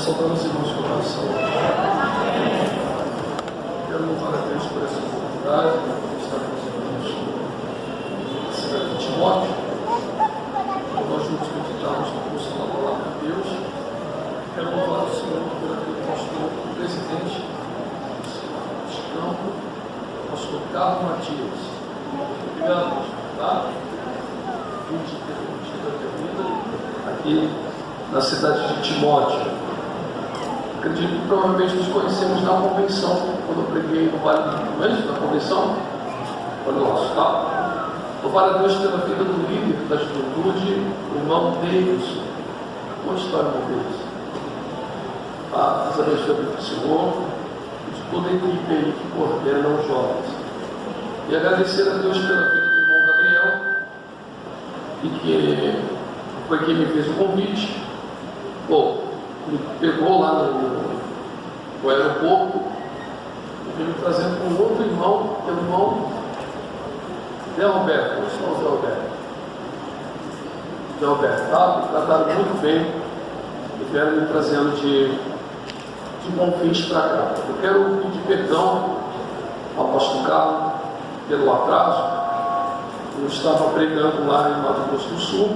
saudando os irmãos com oração. Quero louvar a Deus por essa oportunidade de estar com os irmãos na cidade de Timóteo. Nós juntos meditamos no curso da Palavra de Deus. Quero louvar o Senhor por aquele pastor, o presidente do campo, o pastor Carlos Matias. Obrigado, tá? Fim de ter curtido a minha vida aqui na cidade de Timóteo. Acredito que provavelmente nos conhecemos na convenção, quando eu preguei no Vale do Mês, na convenção, para o nosso, tá? Louvar a Deus pela vida do líder da juventude, o irmão Davidson. Onde está o irmão Davidson? As abençoe do Senhor, de toda a equipe aí que coordena os jovens. E agradecer a Deus pela vida do irmão Gabriel, e que foi quem me fez o convite. Bom, me pegou lá no aeroporto e veio me trazendo com um outro irmão, que é o irmão Zé Roberto. Onde está o Zé Roberto? Zé Roberto, tá? Me trataram muito bem e vieram me trazendo de Bonfins para cá. Eu quero pedir perdão ao pastor Carlos pelo atraso. Eu estava pregando lá em Mato Grosso do Sul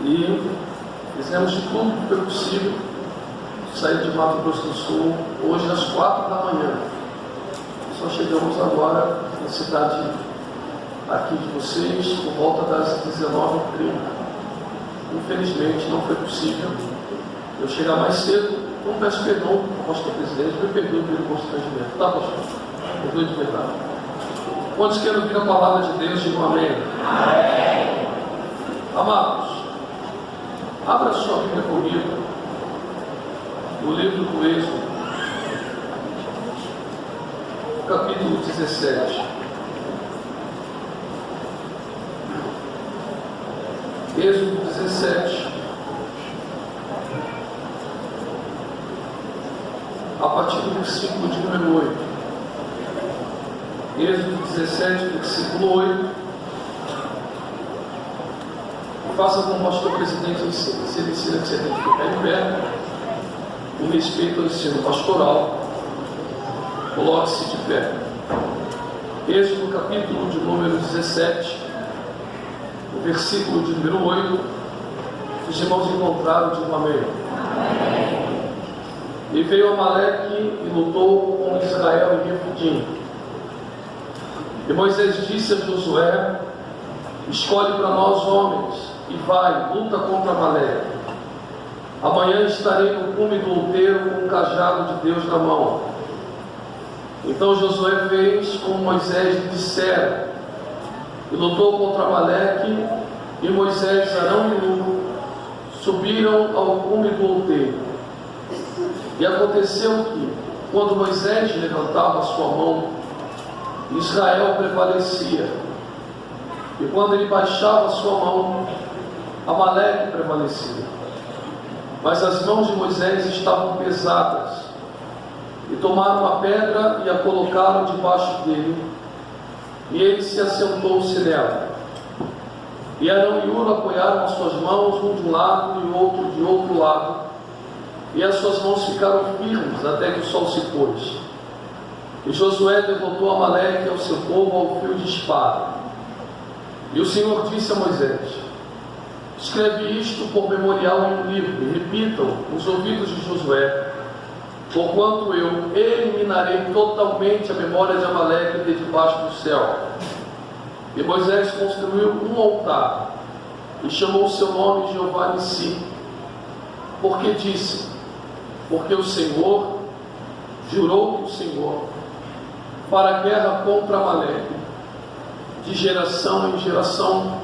e fizemos de tudo que foi possível sair de Mato Grosso do Sul hoje às 4 da manhã. Só chegamos agora na cidade aqui de vocês por volta das 19h30. Infelizmente não foi possível eu chegar mais cedo. Então peço perdão ao pastor presidente, me perdoe pelo constrangimento. Tá, pastor? Perdoe de verdade. Quantos querem ouvir a palavra de Deus, digam amém. Amém. Amados, abra sua Bíblia comigo no livro do Êxodo, capítulo 17. Êxodo 17, a partir do versículo de número 8. Êxodo 17, versículo 8. Faça como o pastor presidente ensina. Se ele ensina que você tem que ficar em pé, em respeito ao ensino pastoral, coloque-se de pé. Êxodo capítulo de número 17, o versículo de número 8. Os irmãos encontraram, digam amém. E veio Amaleque e lutou com Israel em Refidim. E Moisés disse a Josué: escolhe para nós homens e vai, luta contra Amaleque. Amanhã estarei no cume do outeiro com o cajado de Deus na mão. Então Josué fez como Moisés lhe dissera, e lutou contra Amaleque, e Moisés, Arão e Hur subiram ao cume do outeiro. E aconteceu que, quando Moisés levantava a sua mão, Israel prevalecia. E quando ele baixava a sua mão, Amaleque prevalecia. Mas as mãos de Moisés estavam pesadas. E tomaram uma pedra e a colocaram debaixo dele. E ele se assentou-se nela. E Arão e Hur apoiaram as suas mãos, um de um lado e o outro de outro lado. E as suas mãos ficaram firmes até que o sol se pôs. E Josué derrotou Amaleque ao seu povo ao fio de espada. E o Senhor disse a Moisés: escreve isto por memorial em um livro, e repita-o nos ouvidos de Josué, porquanto eu eliminarei totalmente a memória de Amaleque de debaixo do céu. E Moisés construiu um altar, e chamou o seu nome Jeová Nissi, porque disse: porque o Senhor jurou que o Senhor fará guerra contra Amaleque, de geração em geração.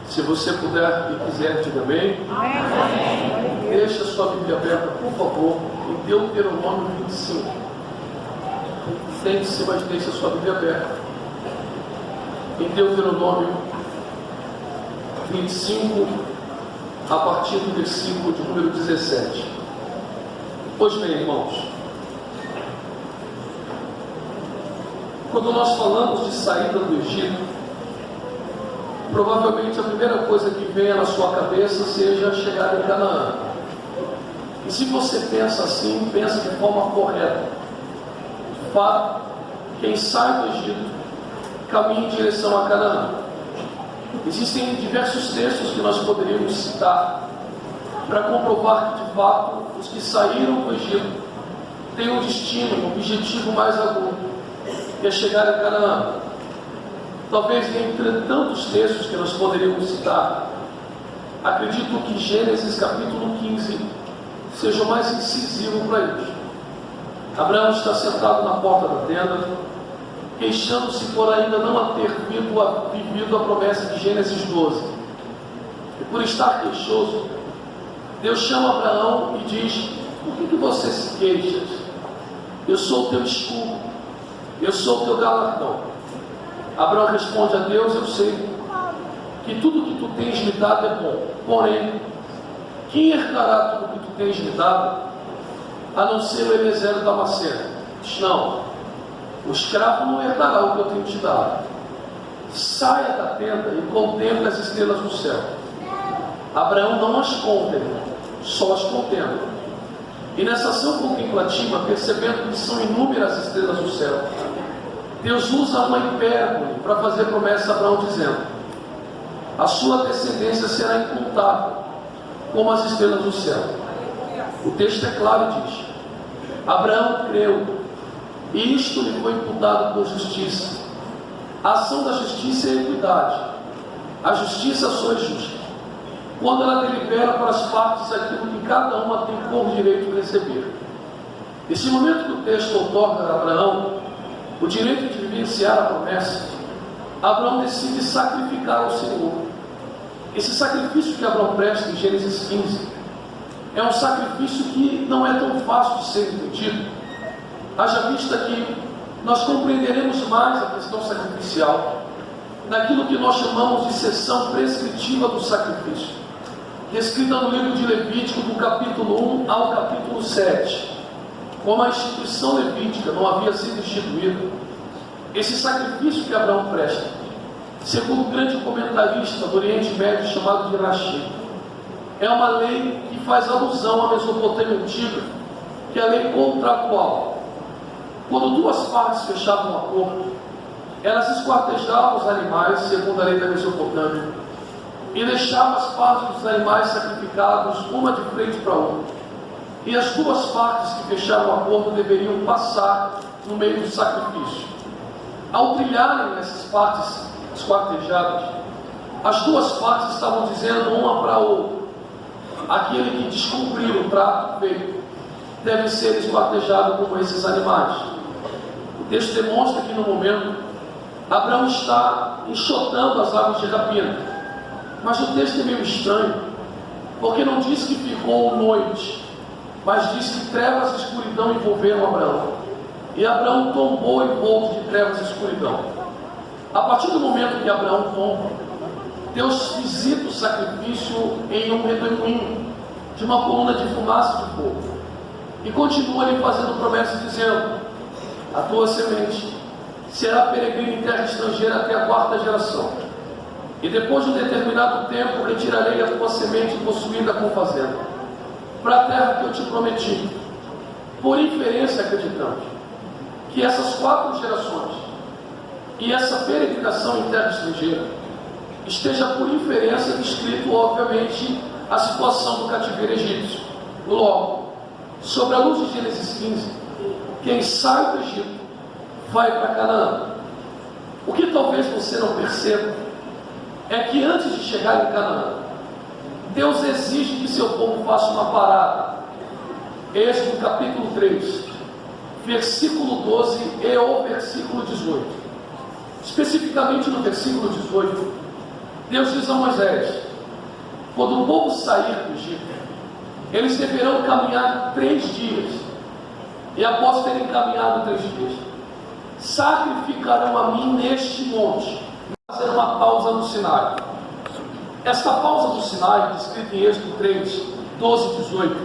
Se você puder e quiser, diga amém. Amém. Deixa a sua Bíblia aberta, por favor, em Deuteronômio 25. Sente-se, mas deixa a sua Bíblia aberta. Em Deuteronômio 25, a partir do versículo de número 17. Pois bem, irmãos, quando nós falamos de saída do Egito, provavelmente a primeira coisa que venha na sua cabeça seja chegar em Canaã. E se você pensa assim, pensa de forma correta. De fato, quem sai do Egito caminha em direção a Canaã. Existem diversos textos que nós poderíamos citar para comprovar que, de fato, os que saíram do Egito têm um destino, um objetivo mais agudo, que é chegar a Canaã. Talvez entre tantos textos que nós poderíamos citar, acredito que Gênesis capítulo 15 seja o mais incisivo para isso. Abraão está sentado na porta da tenda, queixando-se por ainda não ter vivido a promessa de Gênesis 12. E por estar queixoso, Deus chama Abraão e diz: por que você se queixa? Eu sou o teu escudo, eu sou o teu galardão. Abraão responde a Deus: eu sei que tudo que tu tens me dado é bom, porém, quem herdará tudo que tu tens me dado, a não ser o Eliezer da Damasceno? Diz: não, o escravo não herdará o que eu tenho te dado. Saia da tenda e contemple as estrelas do céu. Abraão não as contempla, só as contempla. E nessa ação contemplativa, percebendo que são inúmeras as estrelas do céu, Deus usa uma hipérbole para fazer promessa a Abraão, dizendo: a sua descendência será incontável, como as estrelas do céu. O texto é claro e diz: Abraão creu, e isto lhe foi imputado por justiça. A ação da justiça é a equidade. A justiça só é justa quando ela delibera para as partes aquilo que cada uma tem por direito de receber. Nesse momento que o texto outorga a Abraão o direito de vivenciar a promessa, Abraão decide sacrificar ao Senhor. Esse sacrifício que Abraão presta em Gênesis 15 é um sacrifício que não é tão fácil de ser entendido, haja vista que nós compreenderemos mais a questão sacrificial naquilo que nós chamamos de seção prescritiva do sacrifício, descrita no livro de Levítico, do capítulo 1 ao capítulo 7. Como a instituição levítica não havia sido instituída, esse sacrifício que Abraão presta, segundo um grande comentarista do Oriente Médio chamado de Rashi, é uma lei que faz alusão à Mesopotâmia antiga, que é a lei contratual. Quando duas partes fechavam um acordo, elas esquartejavam os animais, segundo a lei da Mesopotâmia, e deixavam as partes dos animais sacrificados uma de frente para a outra. E as duas partes que fecharam o acordo deveriam passar no meio do sacrifício. Ao trilharem essas partes esquartejadas, as duas partes estavam dizendo uma para a outra: aquele que descumprir o trato feito deve ser esquartejado como esses animais. O texto demonstra que no momento Abraão está enxotando as aves de rapina, mas o texto é meio estranho, porque não diz que ficou noite, mas diz que trevas e escuridão envolveram Abraão, e Abraão tombou envolto de trevas e escuridão. A partir do momento que Abraão tomba, Deus visita o sacrifício em um redemoinho de uma coluna de fumaça de fogo, e continua lhe fazendo promessas, dizendo: a tua semente será peregrina em terra estrangeira até a 4ª geração, e depois de um determinado tempo retirarei a tua semente possuída com fazenda, para a terra que eu te prometi. Por inferência, acreditamos que essas 4 gerações e essa peregrinação em terra estrangeira esteja por inferência descrito, obviamente, a situação do cativeiro egípcio. Logo, sobre a luz de Gênesis 15, quem sai do Egito vai para Canaã. O que talvez você não perceba é que antes de chegar em Canaã, Deus exige que seu povo faça uma parada. Êxodo capítulo 3, versículo 12 e o versículo 18. Especificamente no versículo 18, Deus diz a Moisés: quando o povo sair do Egito, eles deverão caminhar 3 dias, e após terem caminhado 3 dias, sacrificarão a mim neste monte. Fazer uma pausa no Sinai. Esta pausa do Sinai, descrita em Êxodo 3, 12 e 18,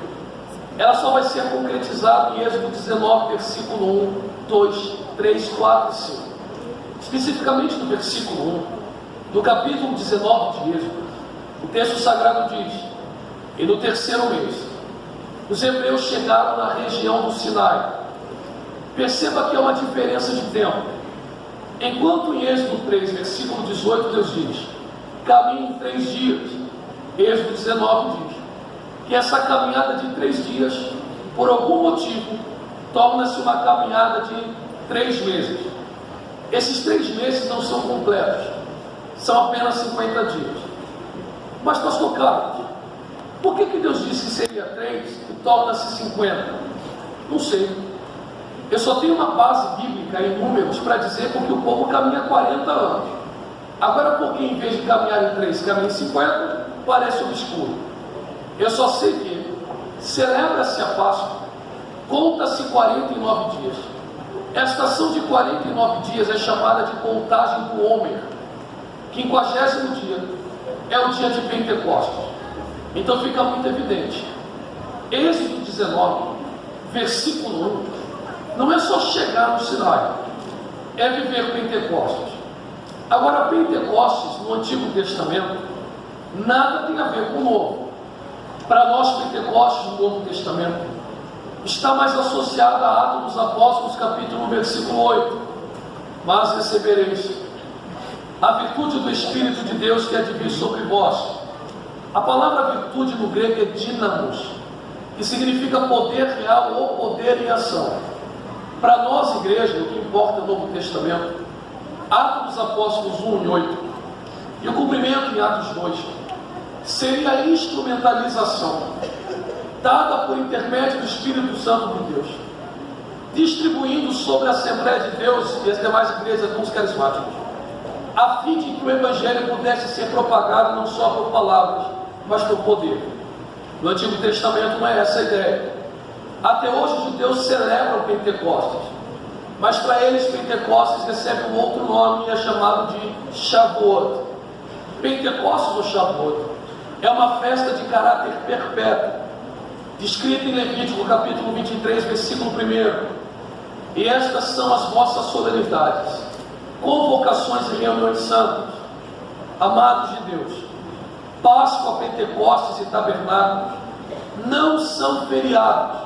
ela só vai ser concretizada em Êxodo 19, versículo 1, 2, 3, 4 e 5. Especificamente no versículo 1, do capítulo 19 de Êxodo, o texto sagrado diz: e no 3º mês, os hebreus chegaram na região do Sinai. Perceba que há uma diferença de tempo. Enquanto em Êxodo 3, versículo 18, Deus diz: caminhe 3 dias. Êxodo 19 diz que essa caminhada de 3 dias, por algum motivo, torna-se uma caminhada de 3 meses. Esses 3 meses não são completos, são apenas 50 dias. Mas, pastor Carlos, por que Deus disse que seria 3 e torna-se 50? Não sei. Eu só tenho uma base bíblica em números para dizer porque o povo caminha 40 anos. Agora, por que em vez de caminhar em 3, caminha em 50, parece obscuro. Eu só sei que celebra-se a Páscoa, conta-se 49 dias. Esta ação de 49 dias é chamada de contagem do Homer. 50º dia é o dia de Pentecostes. Então fica muito evidente. Êxodo 19, versículo 1, não é só chegar no Sinai, é viver Pentecostes. Agora, Pentecostes no Antigo Testamento nada tem a ver com o Novo. Para nós, Pentecostes no Novo Testamento está mais associado a Atos dos Apóstolos, capítulo 1, versículo 8. Mas recebereis a virtude do Espírito de Deus que há de vir sobre vós. A palavra virtude no grego é dínamos, que significa poder real ou poder em ação. Para nós, igreja, o que importa é o Novo Testamento. Atos dos Apóstolos 1 e 8 e o cumprimento em Atos 2 seria a instrumentalização dada por intermédio do Espírito Santo de Deus, distribuindo sobre a Assembleia de Deus e as demais igrejas alguns carismáticos, a fim de que o Evangelho pudesse ser propagado não só por palavras, mas por poder. No Antigo Testamento não é essa a ideia. Até hoje os judeus celebram Pentecostes, mas para eles Pentecostes recebe um outro nome e é chamado de Shavuot. Pentecostes ou Shavuot é uma festa de caráter perpétuo, descrita em Levítico capítulo 23, versículo 1. E estas são as vossas solenidades, convocações e reuniões santas. Amados de Deus, Páscoa, Pentecostes e Tabernáculos não são feriados,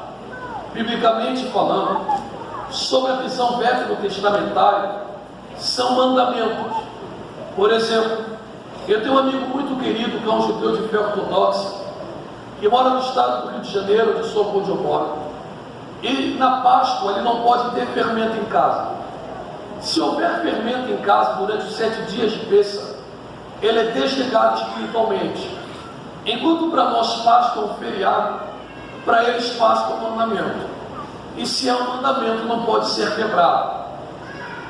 biblicamente falando. Sobre a visão veterotestamentária, são mandamentos. Por exemplo, eu tenho um amigo muito querido que é um judeu de fé ortodoxa, que mora no estado do Rio de Janeiro, onde sou onde eu moro. E na Páscoa ele não pode ter fermento em casa. Se houver fermento em casa durante os 7 dias de Pêssego, ele é desligado espiritualmente. Enquanto para nós Páscoa é um feriado, para eles Páscoa é um mandamento. E se é um mandamento, não pode ser quebrado.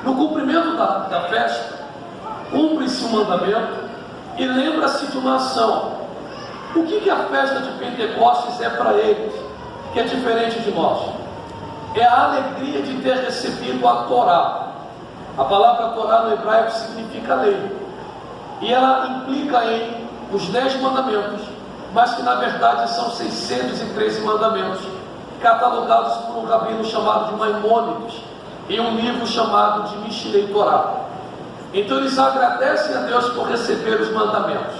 No cumprimento da festa, cumpre-se um mandamento e lembra-se de uma ação. O que a festa de Pentecostes é para eles, que é diferente de nós? É a alegria de ter recebido a Torá. A palavra Torá no hebraico significa lei, e ela implica em os 10 mandamentos, mas que na verdade são 613 mandamentos, catalogados por um rabino chamado de Maimônides, em um livro chamado de Mishneh Torá. Então eles agradecem a Deus por receber os mandamentos.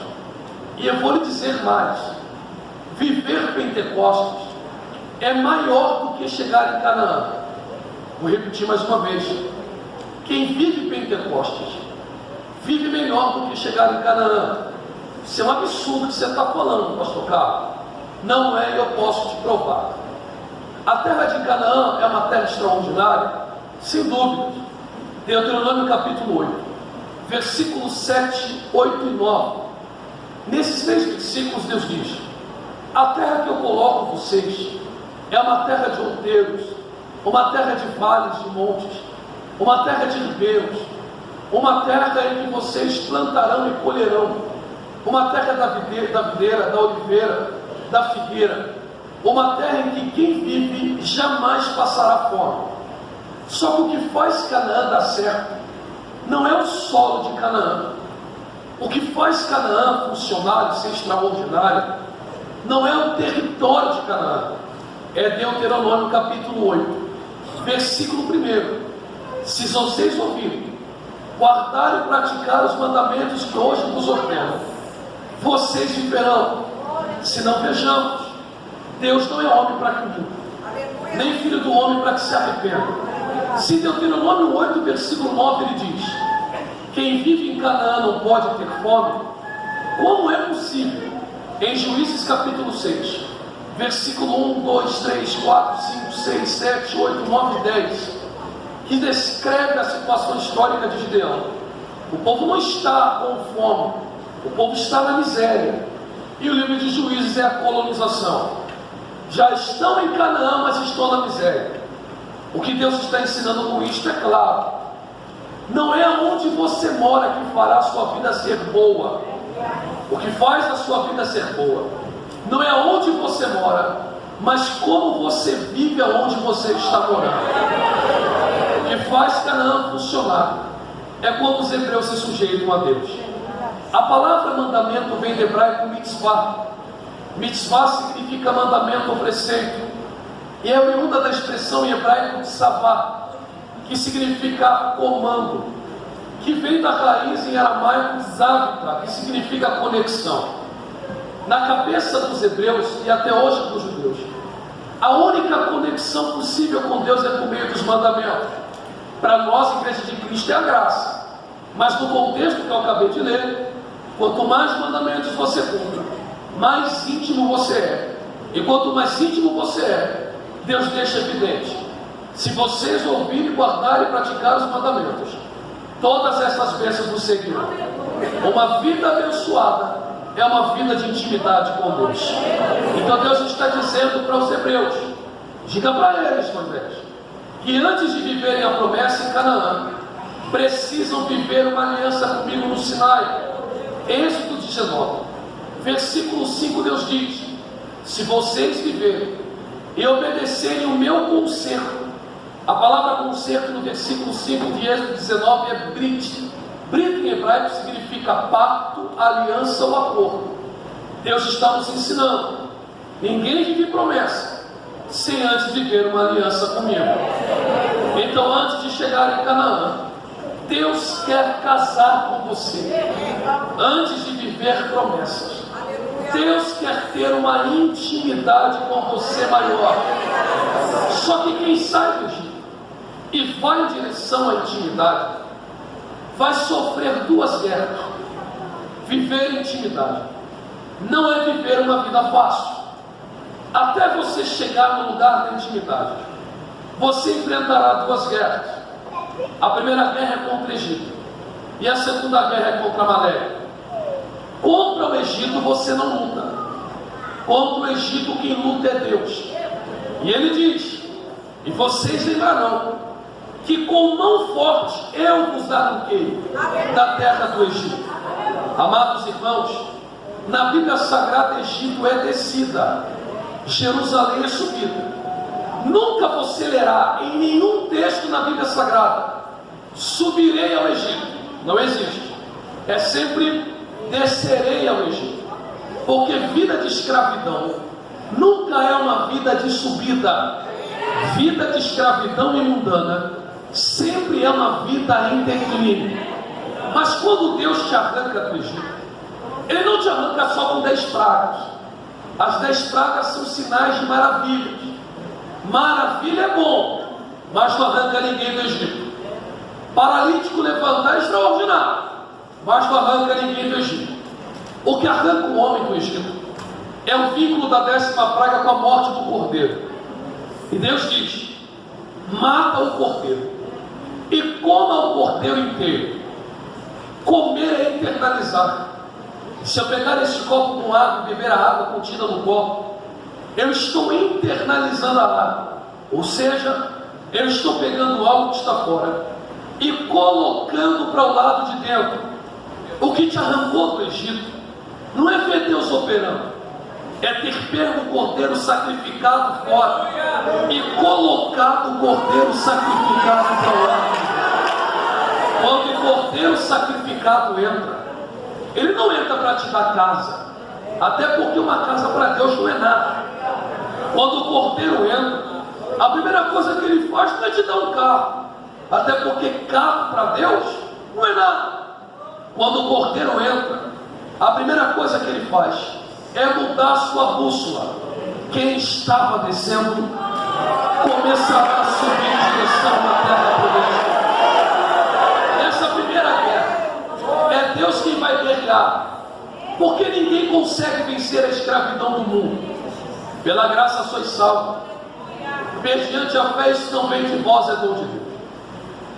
E eu vou lhe dizer mais: viver Pentecostes é maior do que chegar em Canaã. Vou repetir mais uma vez: quem vive Pentecostes vive melhor do que chegar em Canaã. Isso é um absurdo que você está falando, pastor Carlos. Não é, e eu posso te provar. A terra de Canaã é uma terra extraordinária, sem dúvidas. Deuteronômio capítulo 8, versículos 7, 8 e 9. Nesses 3 versículos Deus diz: a terra que eu coloco vocês é uma terra de outeiros, uma terra de vales, de montes, uma terra de ribeiros, uma terra em que vocês plantarão e colherão, uma terra da videira, da oliveira, da figueira, uma terra em que quem vive jamais passará fome. Só que o que faz Canaã dar certo não é o solo de Canaã. O que faz Canaã funcionar e ser extraordinário não é o território de Canaã. É Deuteronômio capítulo 8, versículo 1. Se vocês ouvirem, guardar e praticar os mandamentos que hoje vos ordeno, vocês viverão. Se não, vejamos. Deus não é homem para que minta, nem filho do homem para que se arrependa. Se Deuteronômio 8, versículo 9, ele diz: quem vive em Canaã não pode ter fome, como é possível? Em Juízes capítulo 6, versículo 1, 2, 3, 4, 5, 6, 7, 8, 9 e 10, que descreve a situação histórica de Gideão. O povo não está com fome, o povo está na miséria. E o livro de Juízes é a colonização. Já estão em Canaã, mas estão na miséria. O que Deus está ensinando com isto é claro: não é onde você mora que fará a sua vida ser boa. O que faz a sua vida ser boa não é onde você mora, mas como você vive aonde você está morando. O que faz Canaã funcionar é como os hebreus se sujeitam a Deus. A palavra mandamento vem do hebraico mitzvah. Mitzvah significa mandamento ou preceito, e é oriunda da expressão em hebraico tzavá, que significa comando, que vem da raiz em aramaico zavita, que significa conexão. Na cabeça dos hebreus e até hoje dos judeus, a única conexão possível com Deus é por meio dos mandamentos. Para nós, Igreja de Cristo, é a graça, mas no contexto que eu acabei de ler, quanto mais mandamentos você cumpre, mais íntimo você é. E quanto mais íntimo você é, Deus deixa evidente: se vocês ouvirem, guardarem e praticar os mandamentos, todas essas bênçãos nos seguirão. Uma vida abençoada é uma vida de intimidade com Deus. Então Deus está dizendo para os hebreus: diga para eles, Moisés, que antes de viverem a promessa em Canaã, precisam viver uma aliança comigo no Sinai. Êxodo 19, versículo 5, Deus diz: se vocês viverem e obedecerem o meu conserto. A palavra conserto no versículo 5 de Êxodo 19 é brit. Brit em hebraico significa pacto, aliança ou acordo. Deus está nos ensinando: ninguém vive promessa sem antes viver uma aliança comigo. Então, antes de chegar em Canaã, Deus quer casar com você. Antes de viver promessas, Deus quer ter uma intimidade com você maior. Só que quem sai do Egito e vai em direção à intimidade, vai sofrer duas guerras. Viver intimidade não é viver uma vida fácil. Até você chegar no lugar da intimidade, você enfrentará duas guerras. A primeira guerra é contra o Egito, e a segunda guerra é contra Amaleque. Contra o Egito você não luta. Contra o Egito quem luta é Deus. E ele diz: e vocês lembrarão que com mão forte eu vos arranquei da terra do Egito. Amados irmãos, na Bíblia Sagrada, Egito é descida, Jerusalém é subida. Nunca você lerá em nenhum texto na Bíblia Sagrada: subirei ao Egito. Não existe. É sempre: descerei ao Egito. Porque vida de escravidão nunca é uma vida de subida. Vida de escravidão e mundana sempre é uma vida em declínio. Mas quando Deus te arranca do Egito, Ele não te arranca só com 10 pragas. As 10 pragas são sinais de maravilhas. Maravilha é bom, mas não arranca ninguém do Egito. Paralítico levantar é extraordinário, mas não arranca ninguém do Egito. O que arranca o homem do Egito é o vínculo da 10ª praga com a morte do cordeiro. E Deus diz: mata o cordeiro e coma o cordeiro inteiro. Comer é internalizar. Se eu pegar esse copo com água e beber a água contida no copo, eu estou internalizando a água. Ou seja, eu estou pegando algo que está fora e colocando para o lado de dentro. O que te arrancou do Egito não é ver Deus operando, é ter pego o cordeiro sacrificado fora e colocado o cordeiro sacrificado para o lado. Quando o cordeiro sacrificado entra, ele não entra para te dar casa, até porque uma casa para Deus não é nada. Quando o cordeiro entra, a primeira coisa que ele faz não é te dar um carro, até porque carro para Deus não é nada. Quando o cordeiro entra, a primeira coisa que ele faz é mudar a sua bússola. quem estava descendo começará a subir em direção à terra prometida. Nessa primeira guerra, é Deus quem vai guerrear, porque ninguém consegue vencer a escravidão do mundo. Pela graça sois salvos, mediante a fé. Isso não vem de vós, é dom de Deus.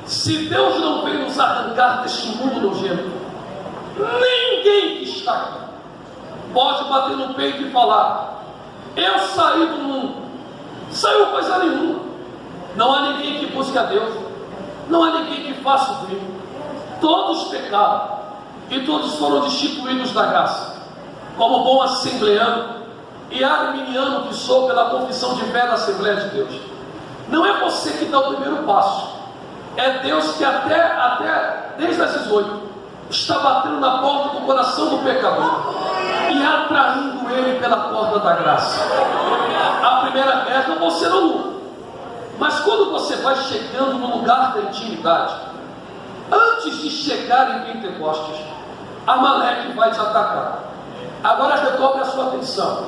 Se Deus não veio nos arrancar deste mundo nojento, ninguém que está aqui pode bater no peito e falar: eu saí do mundo. Saiu coisa nenhuma. Não há ninguém que busque a Deus, não há ninguém que faça o bem. Todos pecaram e todos foram destituídos da graça. Como bom assembleano e arminiano que sou, pela confissão de fé da Assembleia de Deus, não é você que dá o primeiro passo, é Deus que até desde as 18 está batendo na porta do coração do pecador e atraindo ele pela porta da graça. A primeira guerra você não luta, mas quando você vai chegando no lugar da intimidade, antes de chegar em Pentecostes, Amaleque vai te atacar. Agora redobre a sua atenção.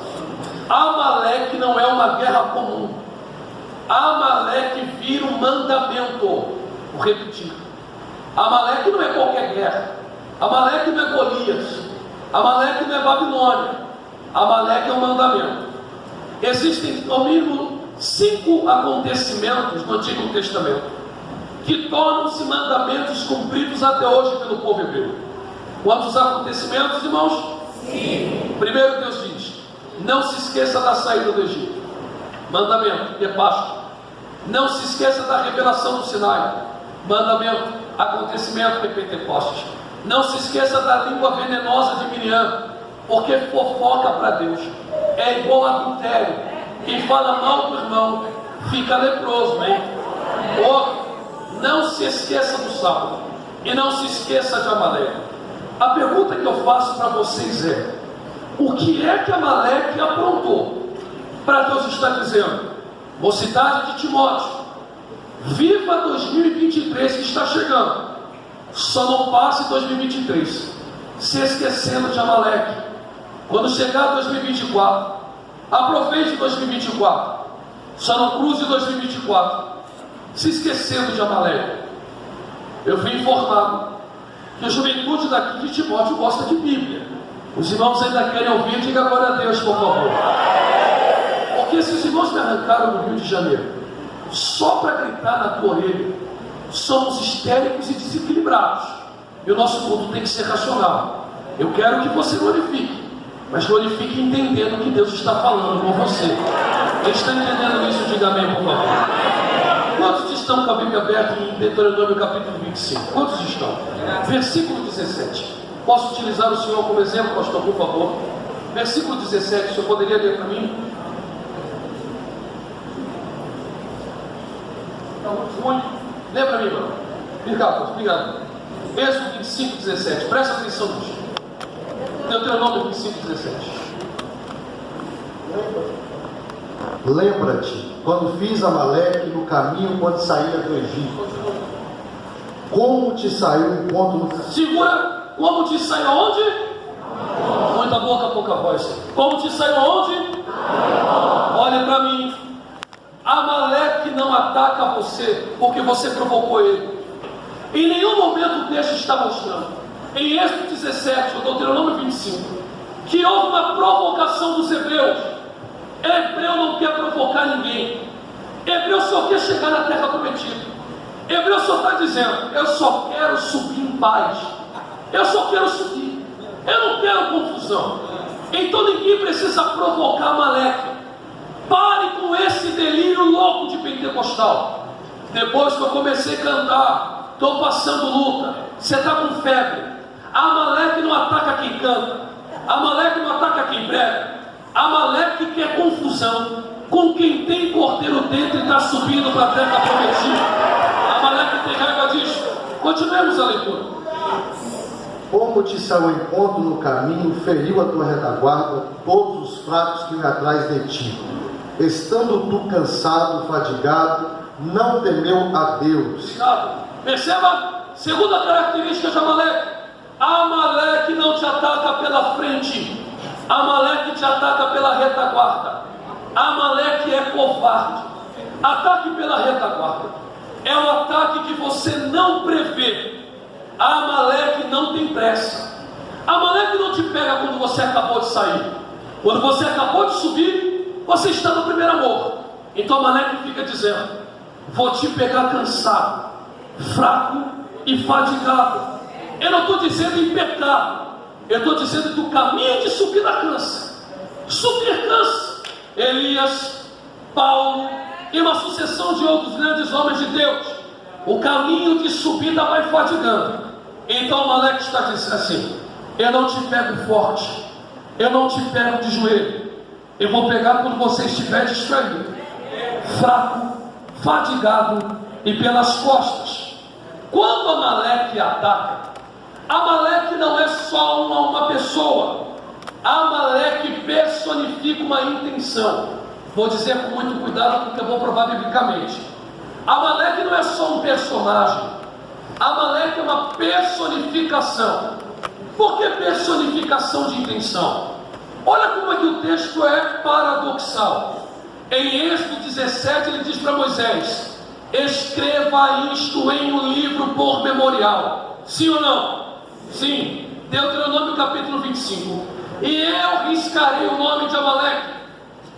Amaleque não é uma guerra comum. Amaleque vira um mandamento. Vou repetir: Amaleque não é qualquer guerra. Amaleque não é Golias. Amaleque não é Babilônia. Amaleque é um mandamento. Existem no mínimo 5 acontecimentos no Antigo Testamento que tornam-se mandamentos cumpridos até hoje pelo povo hebreu. Quantos acontecimentos, irmãos? Sim. Primeiro, Deus diz: não se esqueça da saída do Egito. Mandamento, que é Páscoa. Não se esqueça da revelação do Sinai. Mandamento, acontecimento, que é Pentecostes. Não se esqueça da língua venenosa de Miriam, porque fofoca para Deus é igual a adultério. Quem fala mal do irmão fica leproso, hein? Outro, não se esqueça do sábado e não se esqueça de Amaleque. A pergunta que eu faço para vocês é: o que é que Amaleque aprontou para Deus estar dizendo? Mocidade de Timóteo, viva 2023 que está chegando, só não passe 2023 se esquecendo de Amaleque. Quando chegar 2024, aproveite 2024, só não cruze 2024 se esquecendo de Amaleque. Eu fui informado que a juventude daqui de Timóteo gosta de Bíblia. Os irmãos ainda querem ouvir? Diga glória a Deus, por favor. Porque se os irmãos me arrancaram do Rio de Janeiro só para gritar na tua orelha, somos histéricos e desequilibrados, e o nosso culto tem que ser racional. Eu quero que você glorifique, mas glorifique entendendo o que Deus está falando com você. Quem está entendendo isso, diga amém, por favor. Quantos estão com a Bíblia aberta em Deuteronômio capítulo 25? Quantos estão? Versículo 17. Posso utilizar o senhor como exemplo, pastor, por favor? Versículo 17, o senhor poderia ler para mim? Está muito ruim. Lê para mim, irmão. Obrigado. Êxodo 25, 17. Presta atenção nisso. Deuteronômio 25, 17. Lembra-te, quando fiz Amaleque no caminho quando saía do Egito. Como te saiu o encontro no... Segura. Como te saiu aonde? Muita boca, pouca voz. Como te saiu aonde? Olhe para mim. Amaleque não ataca você porque você provocou ele. Em nenhum momento o texto está mostrando, em Êxodo 17, ou Deuteronômio 25, que houve uma provocação dos hebreus. Hebreu não quer provocar ninguém. Hebreu só quer chegar na terra prometida. Hebreu só está dizendo: eu só quero subir em paz. Eu só quero subir. Eu não quero confusão. Então ninguém precisa provocar Amaleque. Pare com esse delírio louco de pentecostal. Depois que eu comecei a cantar, estou passando luta, você está com febre. Amaleque não ataca quem canta. Amaleque não ataca quem prega. Amaleque quer confusão com quem tem cordeiro dentro e está subindo para a terra prometida. Amaleque tem raiva disso. Continuemos a leitura. Como te saiu o encontro no caminho, feriu a tua retaguarda, todos os fracos que iam atrás de ti. Estando tu cansado, fadigado, não temeu a Deus. Perceba, segunda característica de Amaleque: Amaleque não te ataca pela frente, Amaleque te ataca pela retaguarda. Amaleque é covarde. Ataque pela retaguarda é um ataque que você não prevê. Amaleque não tem pressa. Amaleque não te pega quando você acabou de sair. Quando você acabou de subir, você está no primeiro amor. Então Amaleque fica dizendo: vou te pegar cansado, fraco e fadigado. Eu não estou dizendo em pecado, eu estou dizendo que o caminho de subida cansa. Subir cansa. Elias, Paulo e uma sucessão de outros grandes homens de Deus, o caminho de subida vai fadigando. Então Amaleque está dizendo assim: eu não te pego forte, eu não te pego de joelho, eu vou pegar quando você estiver distraído, fraco, fadigado e pelas costas. Quando Amaleque ataca, Amaleque não é só uma pessoa. Amaleque personifica uma intenção. Vou dizer com muito cuidado porque eu vou provar biblicamente. Amaleque não é só um personagem. Amaleque é uma personificação. Por que personificação de intenção? Olha como é que o texto é paradoxal. Em Êxodo 17 ele diz para Moisés: escreva isto em um livro por memorial. Sim ou não? Sim. Deuteronômio capítulo 25. E eu riscarei o nome de Amaleque.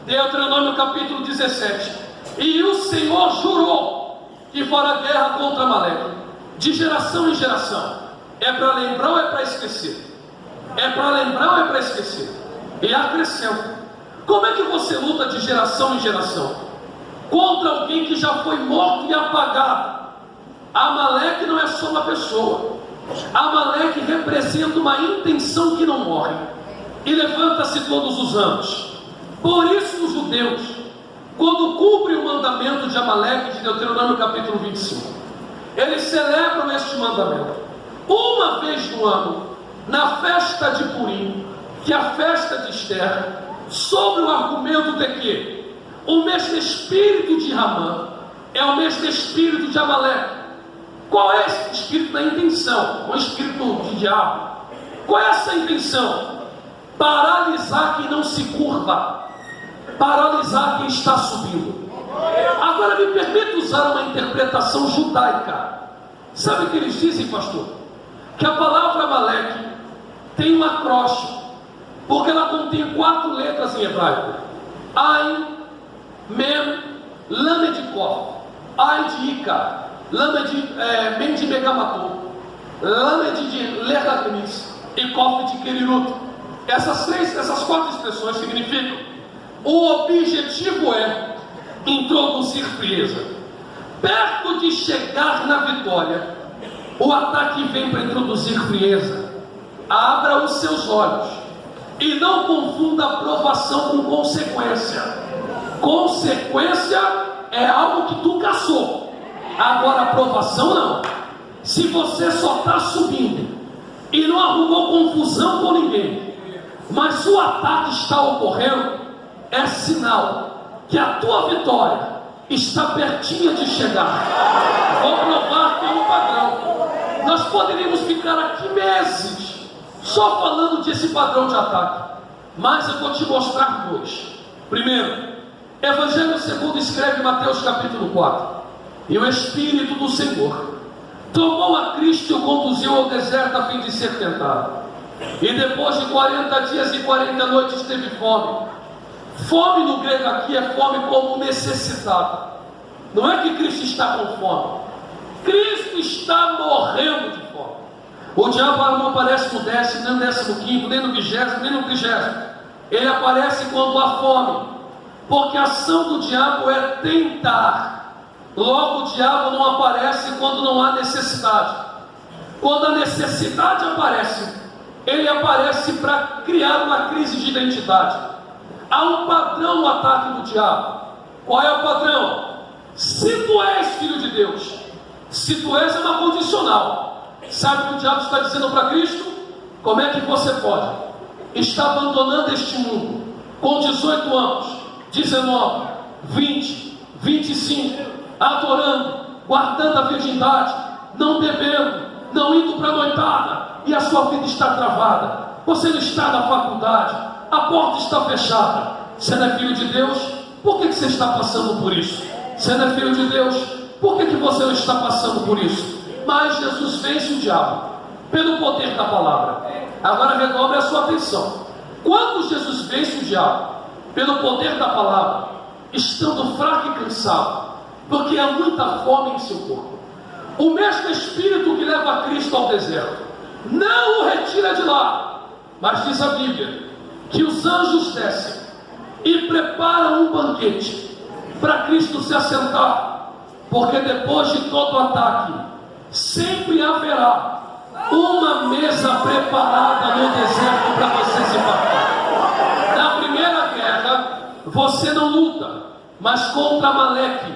Deuteronômio capítulo 17. E o Senhor jurou que fará guerra contra Amaleque, de geração em geração. É para lembrar ou é para esquecer? É para lembrar ou é para esquecer? E acresceu: como é que você luta de geração em geração contra alguém que já foi morto e apagado? Amaleque não é só uma pessoa. Amaleque representa uma intenção que não morre e levanta-se todos os anos. Por isso os judeus, quando cumprem o mandamento de Amaleque de Deuteronômio capítulo 25, eles celebram este mandamento uma vez no ano, na festa de Purim, que é a festa de Esther, sobre o argumento de que o mesmo espírito de Ramã é o mesmo espírito de Amaleque. Qual é esse espírito da intenção? O espírito de diabo. Qual é essa intenção? Paralisar quem não se curva, paralisar quem está subindo. Agora me permita usar uma interpretação judaica. Sabe o que eles dizem, pastor? Que a palavra Amaleque tem um acróstico, porque ela contém 4 letras em hebraico: Ain, Mem, Lamed de Kof, Ai de Ika, Lamed de Mem de Megamatu, Lamed de Leragnis e Kof de Kerirut. Essas 4 expressões significam: o objetivo é introduzir frieza. Perto de chegar na vitória, o ataque vem para introduzir frieza. Abra os seus olhos e não confunda aprovação com consequência. Consequência é algo que tu caçou. Agora aprovação não. Se você só está subindo e não arrumou confusão com ninguém, mas o ataque está ocorrendo, é sinal que a tua vitória está pertinha de chegar. Vou provar que é um padrão. Nós poderíamos ficar aqui meses só falando desse padrão de ataque, mas eu vou te mostrar 2. Primeiro, Evangelho segundo escreve Mateus capítulo 4: e o Espírito do Senhor tomou a Cristo e o conduziu ao deserto a fim de ser tentado. E depois de 40 dias e 40 noites teve fome. Fome no grego aqui é fome como necessidade. Não é que Cristo está com fome, Cristo está morrendo de fome. O diabo não aparece no 10º, nem no 15º, nem no 20º, nem no 30º. Ele aparece quando há fome, porque a ação do diabo é tentar. Logo o diabo não aparece quando não há necessidade. Quando a necessidade aparece, ele aparece para criar uma crise de identidade. Há um padrão no ataque do diabo. Qual é o padrão? Se tu és filho de Deus, se tu és, é uma condicional. Sabe o que o diabo está dizendo para Cristo? Como é que você pode estar abandonando este mundo com 18 anos, 19, 20, 25, adorando, guardando a virgindade, não bebendo, não indo para a noitada, e a sua vida está travada? Você não está na faculdade, a porta está fechada. Você não é filho de Deus? por que você está passando por isso? Você não é filho de Deus, por que você não está passando por isso? Mas Jesus vence o diabo pelo poder da palavra. Agora redobre a sua atenção. Quando Jesus vence o diabo pelo poder da palavra, estando fraco e cansado, porque há muita fome em seu corpo, o mesmo Espírito que leva Cristo ao deserto não o retira de lá, mas diz a Bíblia que os anjos descem e preparam um banquete para Cristo se assentar, porque depois de todo ataque sempre haverá uma mesa preparada no deserto para você se fartar. Na primeira guerra você não luta mas contra Amaleque,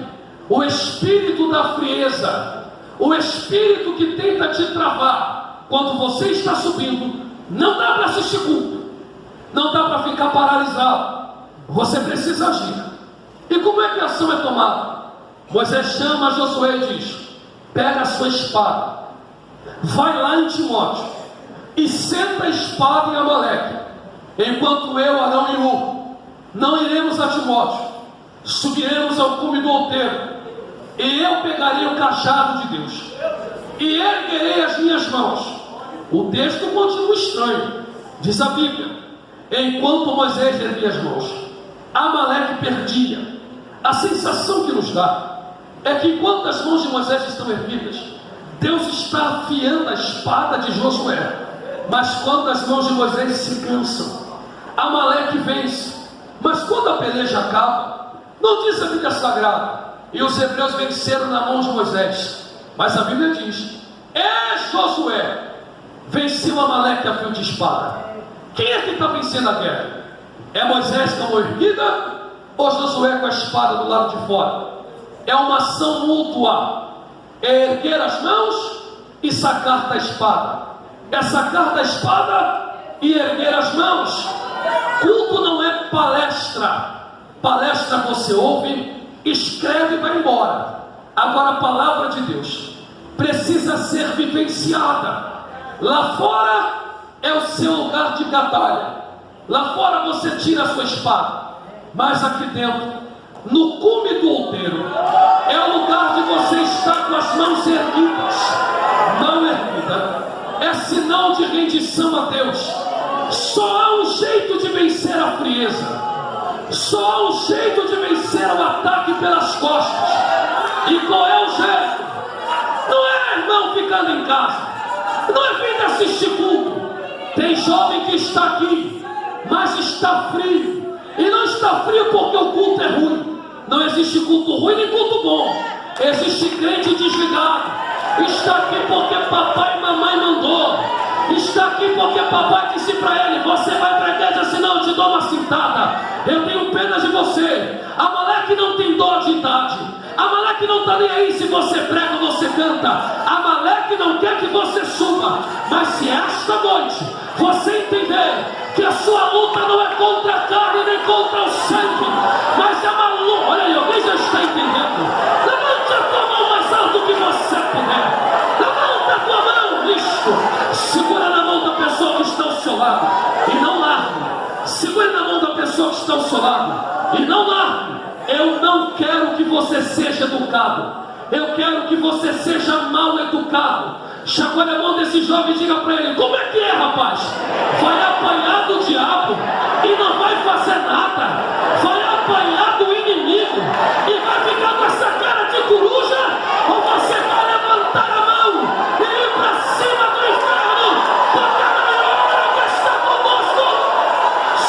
o espírito da frieza, o espírito que tenta te travar quando você está subindo. Não dá para assistir culto, não dá para ficar paralisado, você precisa agir. E como é que a ação é tomada? Moisés chama Josué e diz: pega a sua espada, vai lá em Timóteo e senta a espada em Amaleque, enquanto eu, Arão e Hur não iremos a Timóteo, subiremos ao cume do outeiro, e eu pegarei o cajado de Deus e erguerei as minhas mãos. O texto continua estranho, diz a Bíblia: enquanto Moisés erguia as mãos, Amaleque perdia. A sensação que nos dá é que enquanto as mãos de Moisés estão erguidas, Deus está afiando a espada de Josué. Mas quando as mãos de Moisés se cansam, Amaleque vence. Mas quando a peleja acaba, não diz a Bíblia Sagrada, e os hebreus venceram na mão de Moisés, mas a Bíblia diz: Josué venceu Amaleque a fio de espada. Quem é que está vencendo a guerra? É Moisés com a mão erguida ou Josué com a espada do lado de fora? É uma ação mútua, é erguer as mãos e sacar da espada, é sacar da espada e erguer as mãos. Culto não é palestra. Palestra você ouve, escreve e vai embora. Agora a palavra de Deus precisa ser vivenciada. Lá fora é o seu lugar de batalha, lá fora você tira a sua espada, mas aqui dentro, no cume do outeiro, é o lugar de você estar com as mãos erguidas. Mão erguida é sinal de rendição a Deus. Só há um jeito de vencer a frieza, só há um jeito de vencer o ataque pelas costas. E qual é o jeito? Não é, irmão, ficando em casa, não é vir assistir culto. Tem jovem que está aqui, mas está frio, e não está frio porque o culto é ruim. Não existe culto ruim nem culto bom, existe crente desligado. Está aqui porque papai e mamãe mandou, está aqui porque papai disse para ele: você vai para a igreja, senão eu te dou uma cintada. Eu tenho pena de você. Amaleque não tem dó de idade, Amaleque não está nem aí se você prega ou você canta. Amaleque não quer que você suba. Mas se esta noite você entender que a sua luta não é contra a carne nem contra o sangue, mas é uma luta. Olha aí, alguém já está entendendo? Levante a tua mão mais alto que você puder. Levanta a tua mão, isto. Segura na mão da pessoa que está ao seu lado e não largue. Segura na mão da pessoa que está ao seu lado e não largue. Eu não quero que você seja educado, eu quero que você seja mal educado. Chacoalhe a mão desse jovem e diga para ele: como é que é, rapaz? Vai apanhar do diabo e não vai fazer nada, vai apanhar do inimigo e vai ficar com essa cara de coruja, ou você vai levantar a mão e ir para cima do inferno, porque a maior que está conosco.